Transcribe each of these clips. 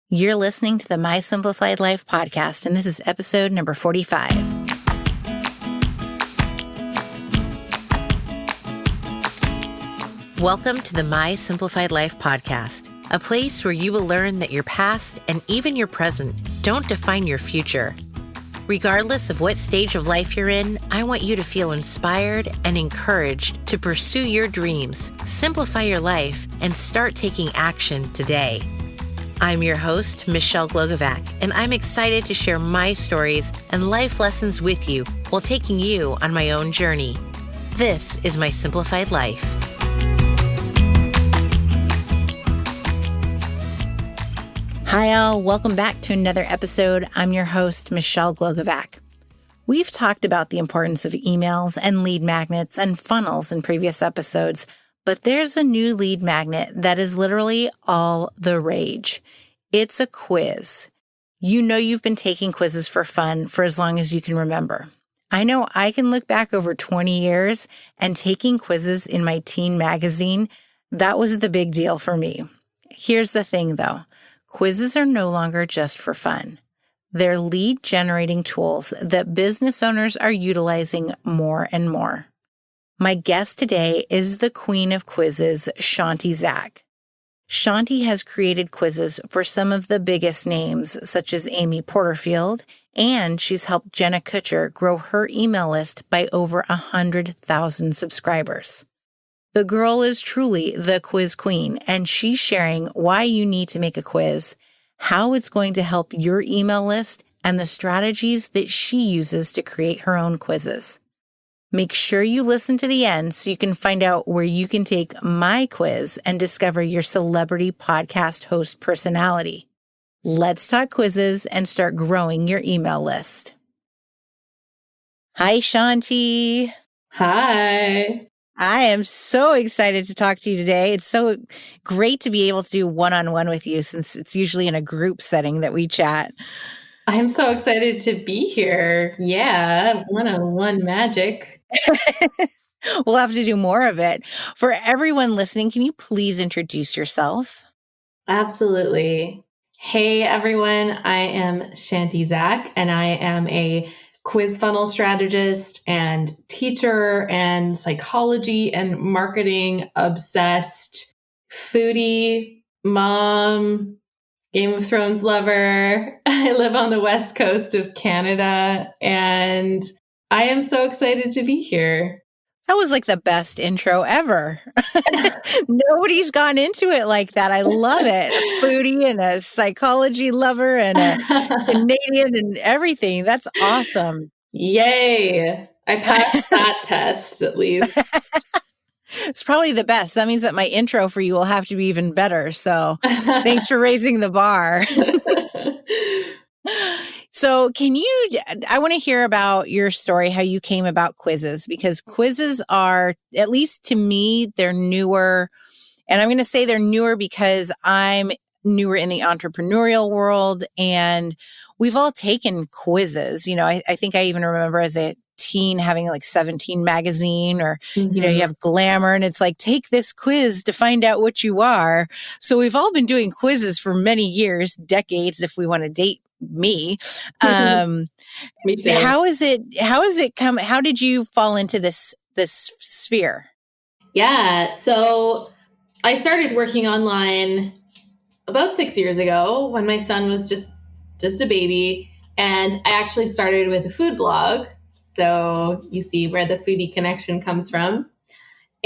You're listening to the My Simplified Life podcast, and this is episode number 45. Welcome to the My Simplified Life podcast, a place where you will learn that your past and even your present don't define your future. Regardless of what stage of life you're in, I want you to feel inspired and encouraged to pursue your dreams, simplify your life, and start taking action today. I'm your host, Michelle Glogovac, and I'm excited to share my stories and life lessons with you while taking you on my own journey. This is My Simplified Life. Hi all, welcome back to another episode. I'm your host, Michelle Glogovac. We've talked about the importance of emails and lead magnets and funnels in previous episodes, but there's a new lead magnet that is literally all the rage. It's a quiz. You know you've been taking quizzes for fun for as long as you can remember. I know I can look back over 20 years and taking quizzes in my teen magazine, that was the big deal for me. Here's the thing though. Quizzes are no longer just for fun. They're lead generating tools that business owners are utilizing more and more. My guest today is the queen of quizzes, Chanti Zak. Chanti has created quizzes for some of the biggest names, such as Amy Porterfield, and she's helped Jenna Kutcher grow her email list by over 100,000 subscribers. The girl is truly the quiz queen, and she's sharing why you need to make a quiz, how it's going to help your email list, and the strategies that she uses to create her own quizzes. Make sure you listen to the end so you can find out where you can take my quiz and discover your celebrity podcast host personality. Let's talk quizzes and start growing your email list. Hi, Chanti. Hi. I am so excited to talk to you today. It's so great to be able to do one-on-one with you since it's usually in a group setting that we chat. I'm so excited to be here. Yeah, one-on-one magic. We'll have to do more of it. For everyone listening, can you please introduce yourself? Absolutely. Hey, everyone. I am Chanti Zak, and I am a quiz funnel strategist and teacher and psychology and marketing obsessed foodie, mom, Game of Thrones lover. I live on the west coast of Canada, and I am so excited to be here. That was like the best intro ever. Nobody's gone into it like that. I love it. A foodie and a psychology lover and a Canadian and everything. That's awesome. Yay. I passed that test at least. It's probably the best. That means that my intro for you will have to be even better. So thanks for raising the bar. So I want to hear about your story, how you came about quizzes, because quizzes are, at least to me, they're newer. And I'm going to say they're newer because I'm newer in the entrepreneurial world and we've all taken quizzes. You know, I think I even remember as a teen having like 17 magazine or, you know, you have Glamour and it's like, take this quiz to find out what you are. So we've all been doing quizzes for many years, decades, if we want to date me. Me too. How did you fall into this sphere? Yeah. So I started working online about 6 years ago when my son was just a baby. And I actually started with a food blog. So you see where the foodie connection comes from.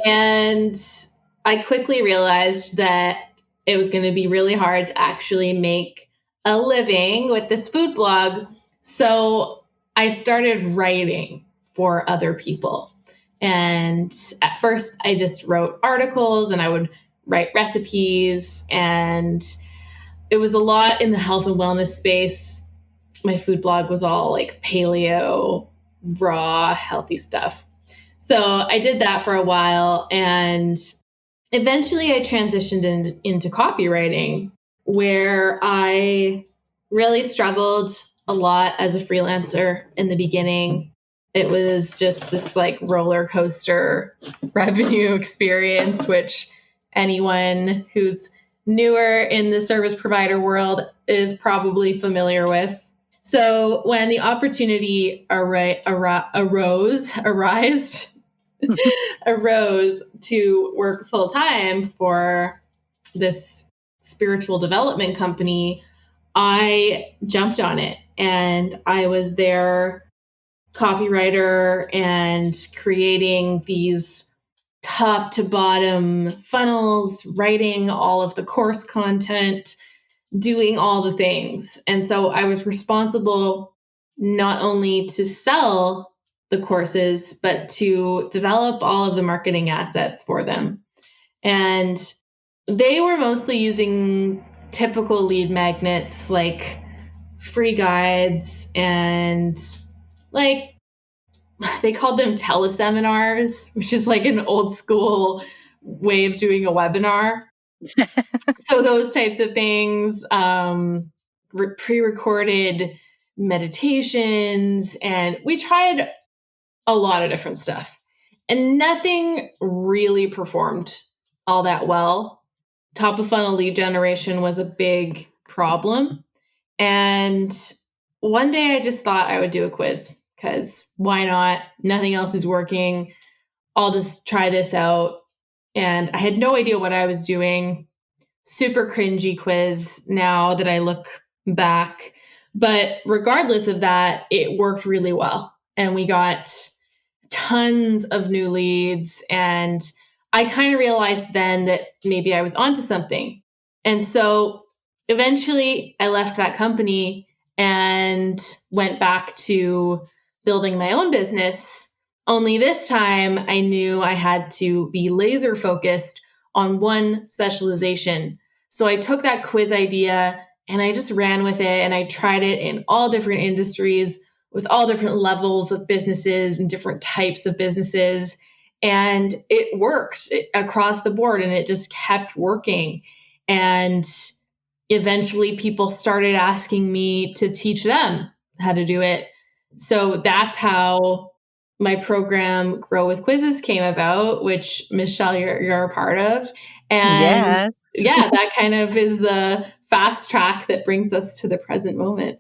And I quickly realized that it was going to be really hard to actually make a living with this food blog. So I started writing for other people. And at first I just wrote articles and I would write recipes, and it was a lot in the health and wellness space. My food blog was all like paleo, raw, healthy stuff. So I did that for a while, and eventually I transitioned into copywriting, where I really struggled a lot as a freelancer in the beginning. It was just this like roller coaster revenue experience, which anyone who's newer in the service provider world is probably familiar with. So when the opportunity arose to work full time for this spiritual development company, I jumped on it, and I was their copywriter and creating these top to bottom funnels, writing all of the course content, doing all the things. And so I was responsible not only to sell the courses, but to develop all of the marketing assets for them. And they were mostly using typical lead magnets like free guides and like they called them teleseminars, which is like an old school way of doing a webinar. So those types of things, pre-recorded meditations, and we tried a lot of different stuff. And nothing really performed all that well. Top of funnel lead generation was a big problem. And one day I just thought I would do a quiz because why not? Nothing else is working. I'll just try this out. And I had no idea what I was doing. Super cringy quiz now that I look back. But regardless of that, it worked really well. And we got tons of new leads. And I kind of realized then that maybe I was onto something. And so eventually I left that company and went back to building my own business. Only this time I knew I had to be laser focused on one specialization. So I took that quiz idea and I just ran with it, and I tried it in all different industries with all different levels of businesses and different types of businesses. And it worked across the board, and it just kept working. And eventually people started asking me to teach them how to do it. So that's how my program Grow with Quizzes came about, which Michelle, you're a part of. And Yes. yeah, that kind of is the fast track that brings us to the present moment.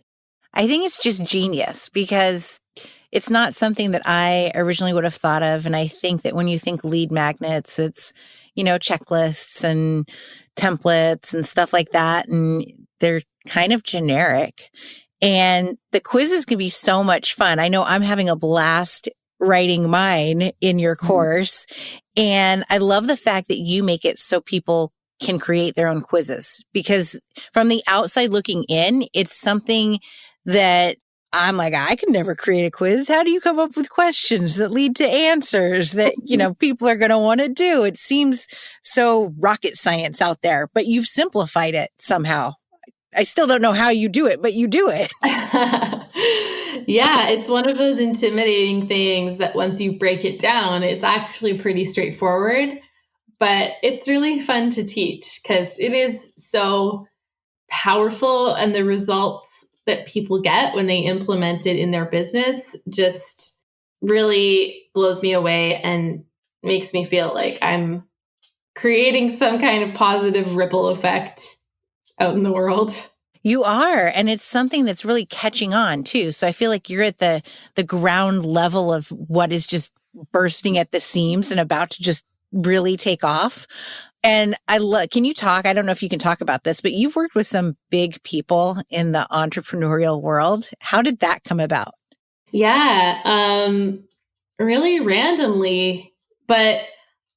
I think it's just genius because it's not something that I originally would have thought of. And I think that when you think lead magnets, it's, checklists and templates and stuff like that. And they're kind of generic. And the quizzes can be so much fun. I know I'm having a blast writing mine in your course. And I love the fact that you make it so people can create their own quizzes, because from the outside looking in, it's something that I'm like, I could never create a quiz. How do you come up with questions that lead to answers that, people are going to want to do? It seems so rocket science out there, but you've simplified it somehow. I still don't know how you do it, but you do it. Yeah, it's one of those intimidating things that once you break it down, it's actually pretty straightforward, but it's really fun to teach because it is so powerful, and the results that people get when they implement it in their business just really blows me away and makes me feel like I'm creating some kind of positive ripple effect out in the world. You are. And it's something that's really catching on too. So I feel like you're at the ground level of what is just bursting at the seams and about to just really take off. And can you talk? I don't know if you can talk about this, but you've worked with some big people in the entrepreneurial world. How did that come about? Yeah, really randomly, but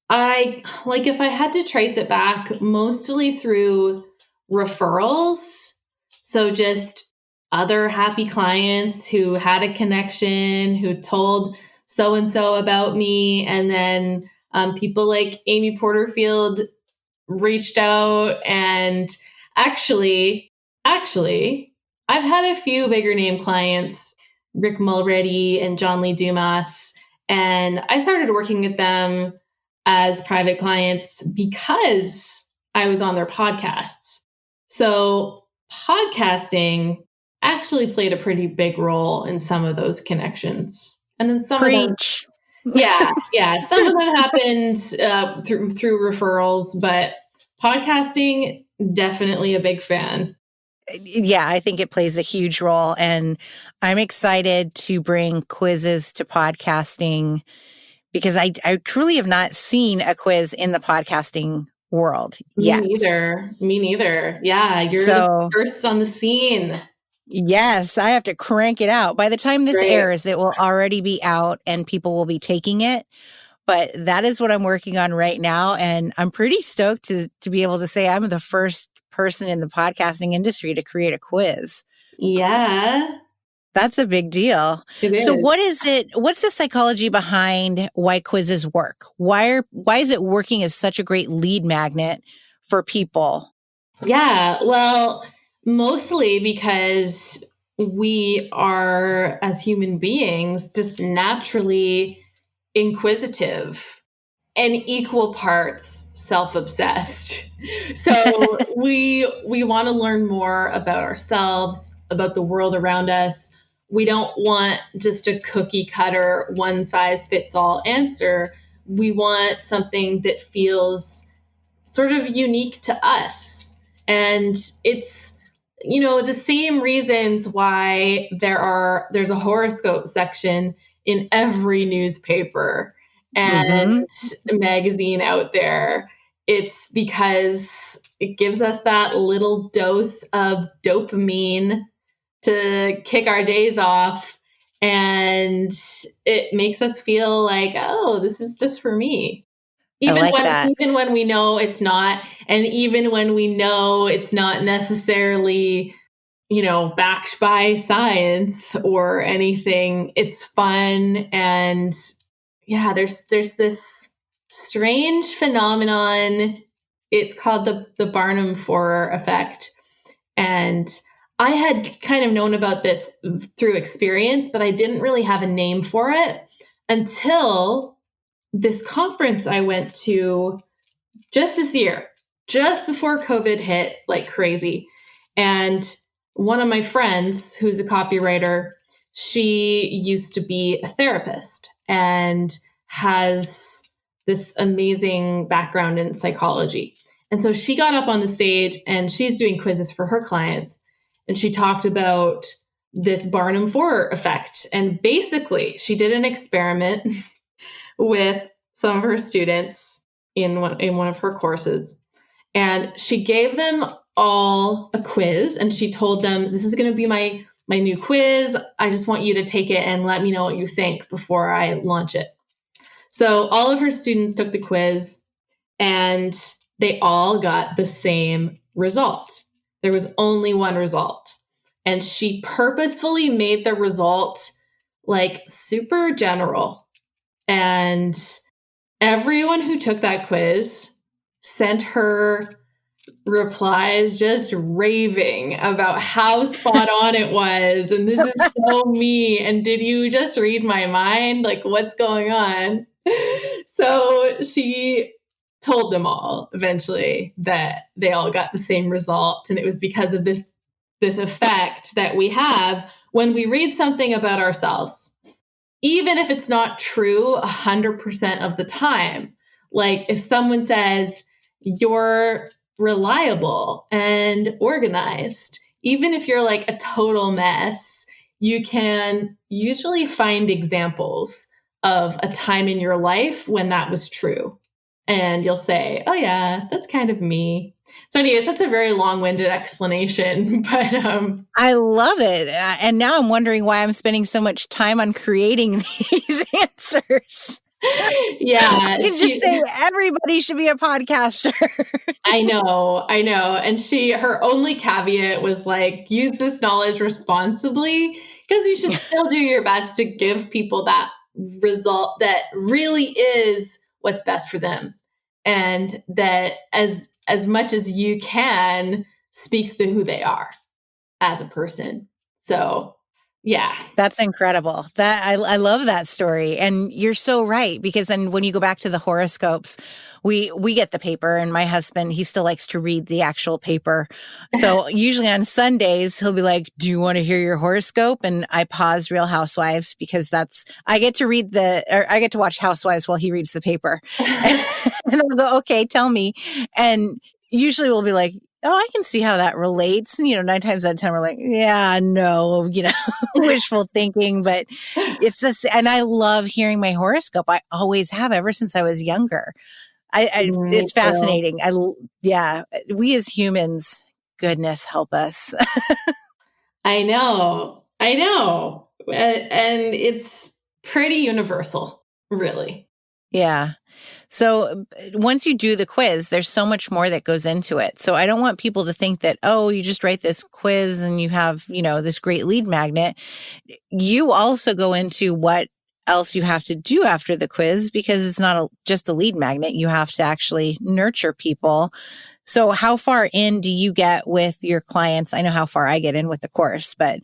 if I had to trace it back, mostly through referrals. So just other happy clients who had a connection, who told so-and-so about me. And then people like Amy Porterfield reached out. And actually, I've had a few bigger name clients, Rick Mulready and John Lee Dumas. And I started working with them as private clients because I was on their podcasts. So podcasting actually played a pretty big role in some of those connections. And then some of them, some of them happened through referrals, but podcasting definitely a big fan. Yeah, I think it plays a huge role. And I'm excited to bring quizzes to podcasting because I truly have not seen a quiz in the podcasting world Me yet. neither. Me neither. Yeah, you're the So, first on the scene. yes, I have to crank it out. By the time this Right. airs, it will already be out and people will be taking it. But that is what I'm working on right now. And I'm pretty stoked to be able to say I'm the first person in the podcasting industry to create a quiz. Yeah, That's a big deal. it So is. what's the psychology behind why quizzes work? Why is it working as such a great lead magnet for people? Yeah, well, mostly because we are, as human beings, just naturally inquisitive and equal parts self-obsessed. So we want to learn more about ourselves, about the world around us. We don't want just a cookie cutter, one size fits all answer. We want something that feels sort of unique to us. And it's, the same reasons why there's a horoscope section in every newspaper and magazine out there. It's because it gives us that little dose of dopamine to kick our days off. And it makes us feel like, oh, this is just for me. I like that. Even when we know it's not, and even when we know it's not necessarily, backed by science or anything, it's fun. And yeah, there's this strange phenomenon. It's called the Barnum Effect. And I had kind of known about this through experience, but I didn't really have a name for it until this conference I went to just this year, just before COVID hit like crazy. And one of my friends, who's a copywriter, she used to be a therapist and has this amazing background in psychology. And so she got up on the stage and she's doing quizzes for her clients. And she talked about this Barnum Effect. And basically, she did an experiment with some of her students in one of her courses. And she gave them all a quiz and she told them, this is going to be my new quiz. I just want you to take it and let me know what you think before I launch it. So all of her students took the quiz and they all got the same result. There was only one result. And she purposefully made the result like super general. And everyone who took that quiz sent her replies just raving about how spot on it was. And this is so me. And did you just read my mind? Like, what's going on? So she told them all eventually that they all got the same result. And it was because of this effect that we have when we read something about ourselves. Even if it's not true 100% of the time. Like if someone says, you're reliable and organized, even if you're like a total mess, you can usually find examples of a time in your life when that was true. And you'll say, oh yeah, that's kind of me. So anyways, that's a very long-winded explanation, but I love it. And now I'm wondering why I'm spending so much time on creating these answers. Yeah. I can just say everybody should be a podcaster. I know. And her only caveat was like, use this knowledge responsibly, because you should still do your best to give people that result that really is what's best for them. And that as much as you can speaks to who they are as a person. So yeah. That's incredible. I love that story. And you're so right, because then when you go back to the horoscopes, we get the paper, and my husband, he still likes to read the actual paper. So usually on Sundays, he'll be like, do you want to hear your horoscope? And I pause Real Housewives because I get to watch Housewives while he reads the paper. And I'll go, okay, tell me. And usually we'll be like, Oh, I can see how that relates. 9 times out of 10, we're like, yeah, no, wishful thinking, but it's this, and I love hearing my horoscope. I always have ever since I was younger. Me It's too. fascinating. Yeah, we as humans, goodness help us. I know. I know. And it's pretty universal, really. Yeah. So once you do the quiz, there's so much more that goes into it. So I don't want people to think that, oh, you just write this quiz and you have, this great lead magnet. You also go into what else you have to do after the quiz, because it's not just a lead magnet. You have to actually nurture people. So how far in do you get with your clients? I know how far I get in with the course, but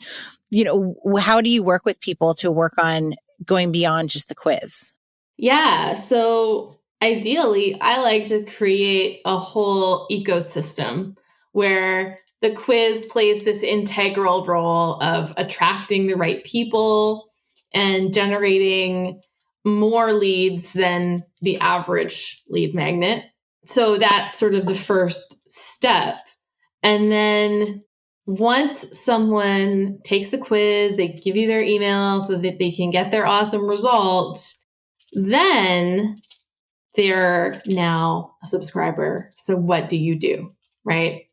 how do you work with people to work on going beyond just the quiz? Yeah. So ideally, I like to create a whole ecosystem where the quiz plays this integral role of attracting the right people and generating more leads than the average lead magnet. So that's sort of the first step. And then once someone takes the quiz, they give you their email so that they can get their awesome results, then they're now a subscriber. So what do you do? Right.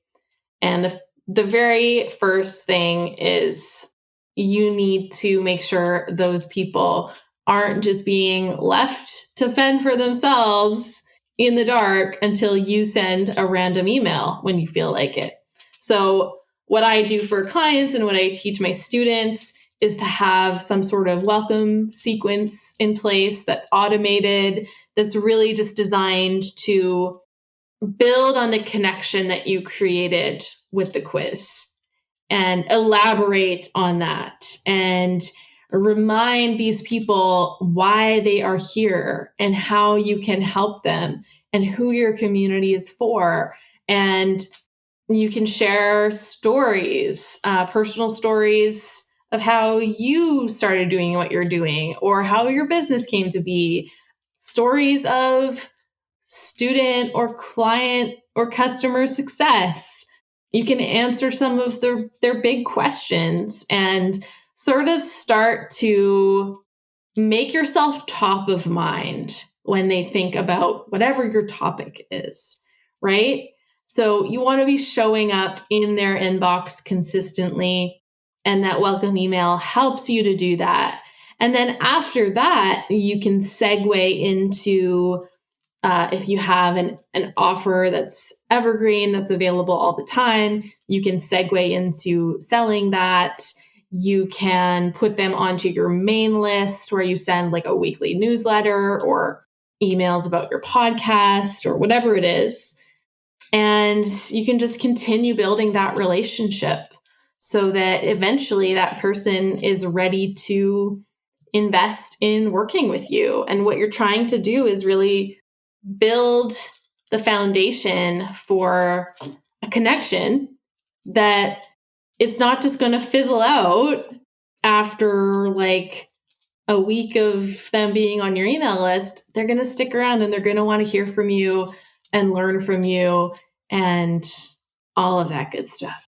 And the very first thing is you need to make sure those people aren't just being left to fend for themselves in the dark until you send a random email when you feel like it. So what I do for clients and what I teach my students is to have some sort of welcome sequence in place that's automated, that's really just designed to build on the connection that you created with the quiz and elaborate on that and remind these people why they are here and how you can help them and who your community is for. And you can share stories, personal stories of how you started doing what you're doing or how your business came to be, stories of student or client or customer success. You can answer some of their big questions and sort of start to make yourself top of mind when they think about whatever your topic is, right? So you want to be showing up in their inbox consistently, and that welcome email helps you to do that. And then after that, you can segue into if you have an offer that's evergreen, that's available all the time, you can segue into selling that. You can put them onto your main list where you send like a weekly newsletter or emails about your podcast or whatever it is. And you can just continue building that relationship so that eventually that person is ready to invest in working with you. And what you're trying to do is really build the foundation for a connection that it's not just going to fizzle out after like a week of them being on your email list. They're going to stick around and they're going to want to hear from you and learn from you and all of that good stuff.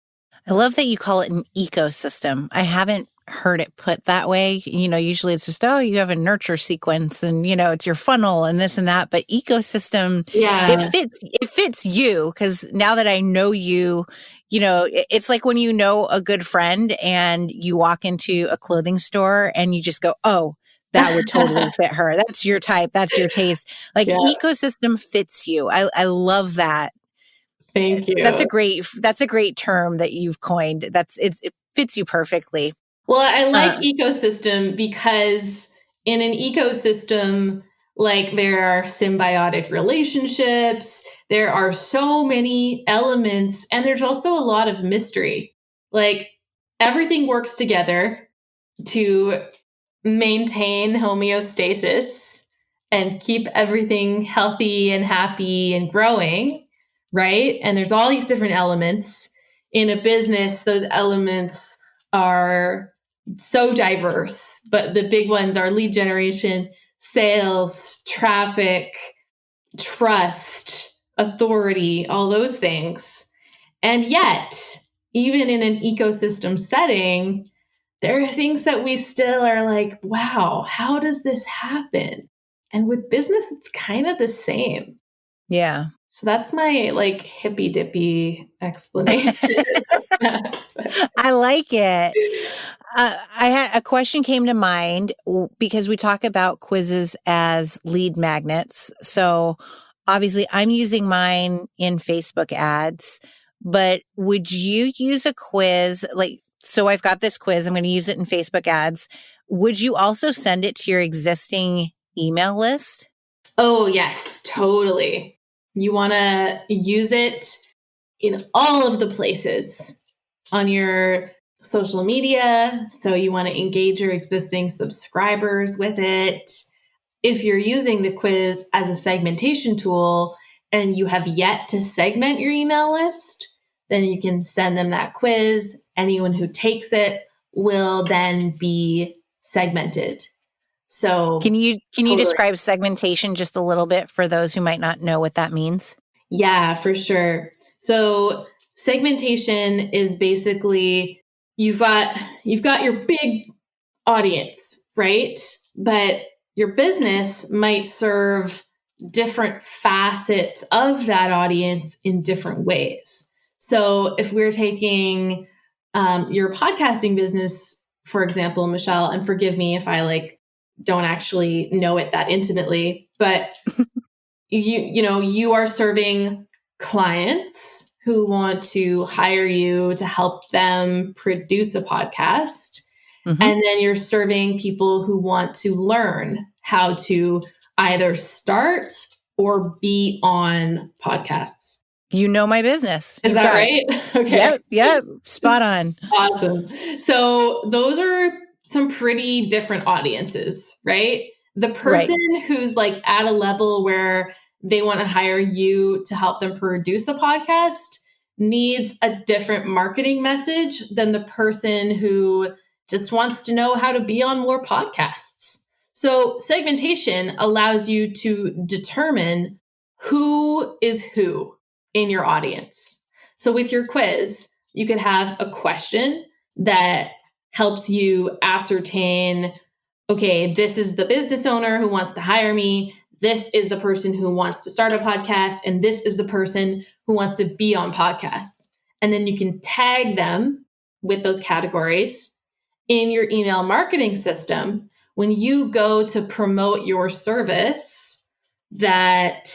I love that you call it an ecosystem. I haven't heard it put that way. Usually it's just, oh, you have a nurture sequence and, it's your funnel and this and that. But ecosystem, Yeah. it fits you, because now that I know you, it's like when you know a good friend and you walk into a clothing store and you just go, oh, that would totally fit her. That's your type. That's your taste. Like Yeah. ecosystem fits you. I love that. Thank you. That's a great term that you've coined. It fits you perfectly. Well, I like ecosystem because in an ecosystem, like there are symbiotic relationships, there are so many elements, and there's also a lot of mystery. Like everything works together to maintain homeostasis and keep everything healthy and happy and growing, right? And there's all these different elements. In a business, those elements are so diverse, but the big ones are lead generation, sales, traffic, trust, authority, all those things. And yet, even in an ecosystem setting, there are things that we still are like, wow, how does this happen? And with business, it's kind of the same. Yeah. So that's my like hippy dippy explanation. I like it. I had a question came to mind because we talk about quizzes as lead magnets. So obviously I'm using mine in Facebook ads, but would you use a quiz so I've got this quiz, I'm going to use it in Facebook ads. Would you also send it to your existing email list? Oh, yes, totally. You want to use it in all of the places on your social media. So you want to engage your existing subscribers with it. If you're using the quiz as a segmentation tool and you have yet to segment your email list, then you can send them that quiz. Anyone who takes it will then be segmented. So Can you totally. describe segmentation just a little bit for those who might not know what that means? Yeah, for sure. So segmentation is basically you've got your big audience, right? But your business might serve different facets of that audience in different ways. So if we're taking your podcasting business, for example, Michelle, and forgive me if I don't actually know it that intimately, but you are serving clients who want to hire you to help them produce a podcast. Mm-hmm. And then you're serving people who want to learn how to either start or be on podcasts. You know my business. Is that right? Okay. Yep. Spot on. Awesome. So those are some pretty different audiences, right? The person who's at a level where they want to hire you to help them produce a podcast needs a different marketing message than the person who just wants to know how to be on more podcasts. So segmentation allows you to determine who is who in your audience. So with your quiz, you could have a question that helps you ascertain, okay, this is the business owner who wants to hire me. This is the person who wants to start a podcast. And this is the person who wants to be on podcasts. And then you can tag them with those categories in your email marketing system. When you go to promote your service that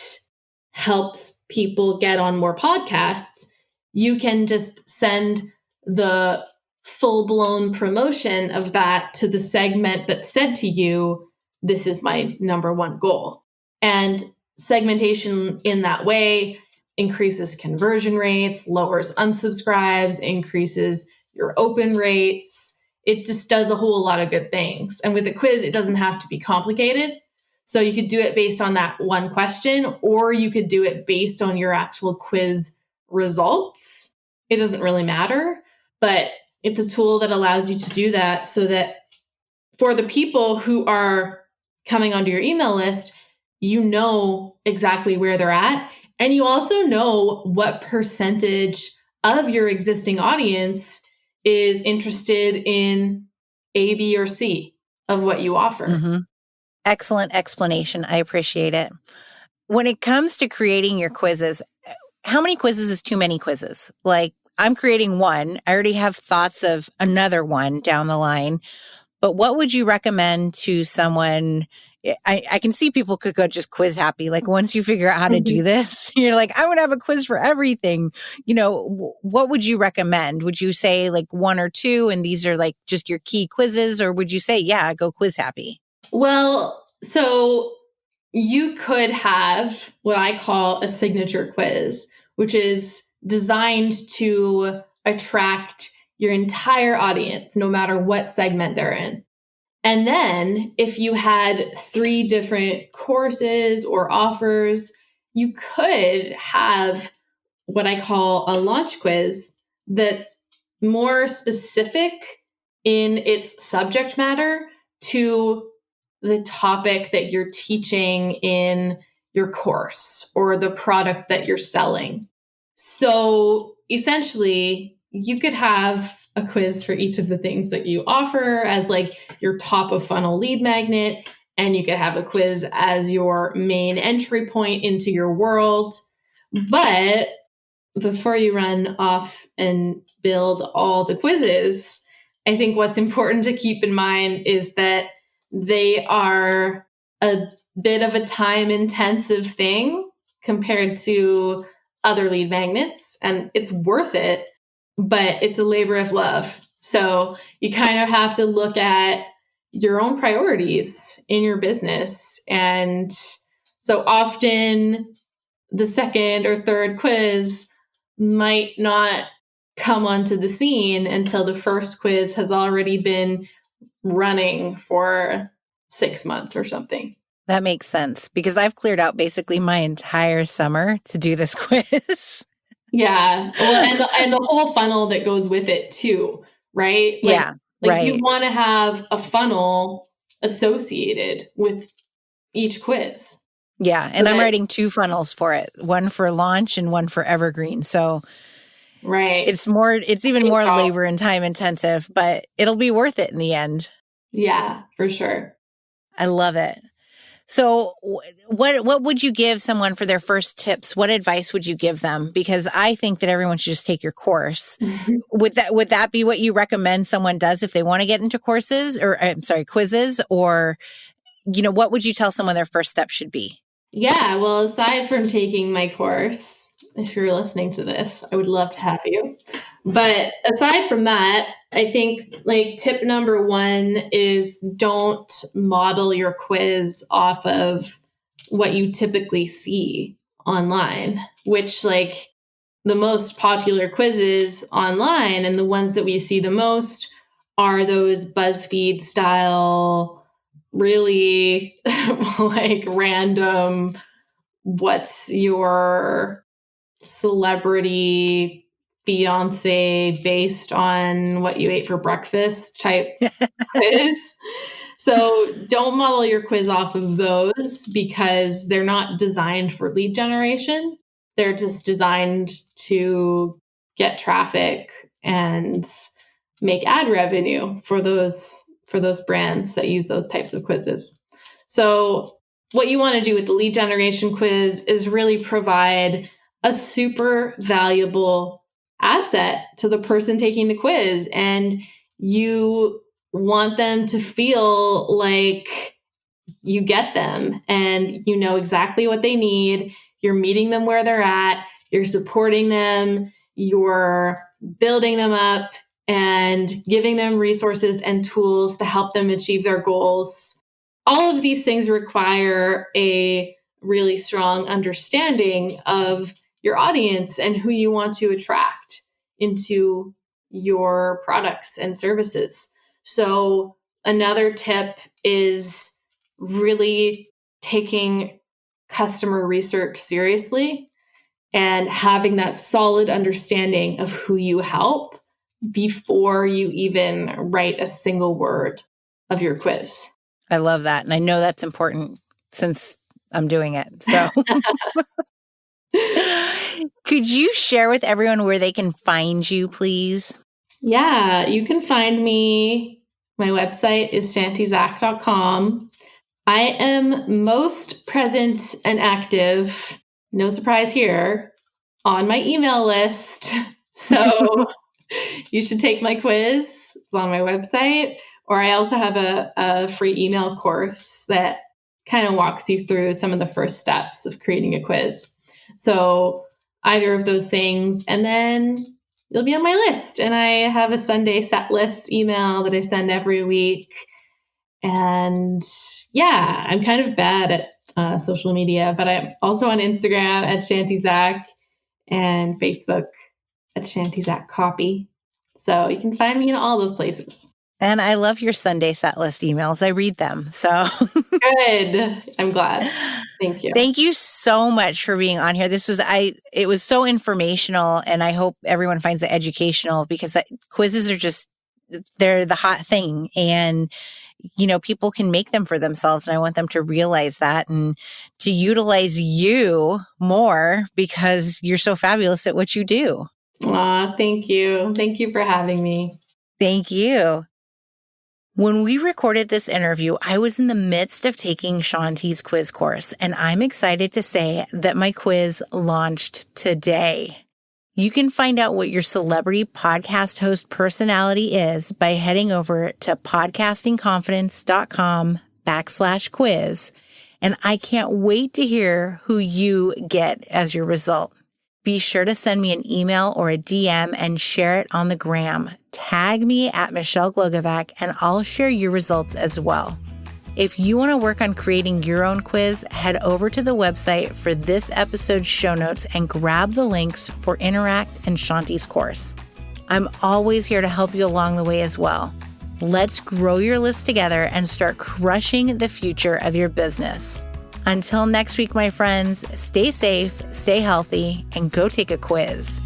helps people get on more podcasts, you can just send the full-blown promotion of that to the segment that said to you, this is my number one goal. And segmentation in that way increases conversion rates, lowers unsubscribes, increases your open rates. It just does a whole lot of good things. And with the quiz, it doesn't have to be complicated. So you could do it based on that one question, or you could do it based on your actual quiz results. It doesn't really matter, but it's a tool that allows you to do that so that for the people who are coming onto your email list, you know exactly where they're at. And you also know what percentage of your existing audience is interested in A, B, or C of what you offer. Mm-hmm. Excellent explanation. I appreciate it. When it comes to creating your quizzes, how many quizzes is too many quizzes? I'm creating one. I already have thoughts of another one down the line. But what would you recommend to someone? I can see people could go just quiz happy. Once you figure out how to do this, you're like, I would have a quiz for everything. What would you recommend? Would you say one or two, and these are just your key quizzes? Or would you say, yeah, go quiz happy? Well, so you could have what I call a signature quiz, which is designed to attract your entire audience, no matter what segment they're in. And then if you had 3 different courses or offers, you could have what I call a launch quiz that's more specific in its subject matter to the topic that you're teaching in your course or the product that you're selling. So essentially, you could have a quiz for each of the things that you offer as like your top of funnel lead magnet, and you could have a quiz as your main entry point into your world. But before you run off and build all the quizzes, I think what's important to keep in mind is that they are a bit of a time intensive thing compared to other lead magnets, and it's worth it, but it's a labor of love. So you kind of have to look at your own priorities in your business. And so often the second or third quiz might not come onto the scene until the first quiz has already been running for 6 months or something. That makes sense because I've cleared out basically my entire summer to do this quiz. Yeah. Well, and the whole funnel that goes with it too, right? Yeah. Right. You want to have a funnel associated with each quiz. Yeah. And I'm writing 2 funnels for it, one for launch and one for evergreen. So right. It's even more labor and time intensive, but it'll be worth it in the end. Yeah, for sure. I love it. So what would you give someone for their first tips? What advice would you give them? Because I think that everyone should just take your course. Would that be what you recommend someone does if they want to get into quizzes? Or, what would you tell someone their first step should be? Yeah, well, aside from taking my course, if you're listening to this, I would love to have you. But aside from that, I think like tip number 1 is don't model your quiz off of what you typically see online, which like the most popular quizzes online and the ones that we see the most are those BuzzFeed style, really like random, what's your celebrity fiance based on what you ate for breakfast type quiz. So don't model your quiz off of those because they're not designed for lead generation. They're just designed to get traffic and make ad revenue for those brands that use those types of quizzes. So what you want to do with the lead generation quiz is really provide a super valuable asset to the person taking the quiz. And you want them to feel like you get them and you know exactly what they need. You're meeting them where they're at. You're supporting them. You're building them up and giving them resources and tools to help them achieve their goals. All of these things require a really strong understanding of your audience and who you want to attract into your products and services. So another tip is really taking customer research seriously and having that solid understanding of who you help before you even write a single word of your quiz. I love that. And I know that's important since I'm doing it. So could you share with everyone where they can find you, please? Yeah, you can find me. My website is chantizak.com. I am most present and active, no surprise here, on my email list. So you should take my quiz. It's on my website. Or I also have a free email course that kind of walks you through some of the first steps of creating a quiz. So either of those things, and then you'll be on my list. And I have a Sunday set list email that I send every week. And yeah, I'm kind of bad at social media, but I'm also on Instagram at Chanti Zak and Facebook at Chanti Zak Copy. So you can find me in all those places. And I love your Sunday set list emails. I read them. So good. I'm glad. Thank you. Thank you so much for being on here. It was so informational, and I hope everyone finds it educational because quizzes are they're the hot thing, and people can make them for themselves. And I want them to realize that and to utilize you more because you're so fabulous at what you do. Aw, thank you. Thank you for having me. Thank you. When we recorded this interview, I was in the midst of taking Chanti's quiz course, and I'm excited to say that my quiz launched today. You can find out what your celebrity podcast host personality is by heading over to podcastingconfidence.com/quiz, and I can't wait to hear who you get as your result. Be sure to send me an email or a DM and share it on the gram. Tag me at Michelle Glogovac and I'll share your results as well. If you want to work on creating your own quiz, head over to the website for this episode's show notes and grab the links for Interact and Chanti's course. I'm always here to help you along the way as well. Let's grow your list together and start crushing the future of your business. Until next week, my friends, stay safe, stay healthy, and go take a quiz.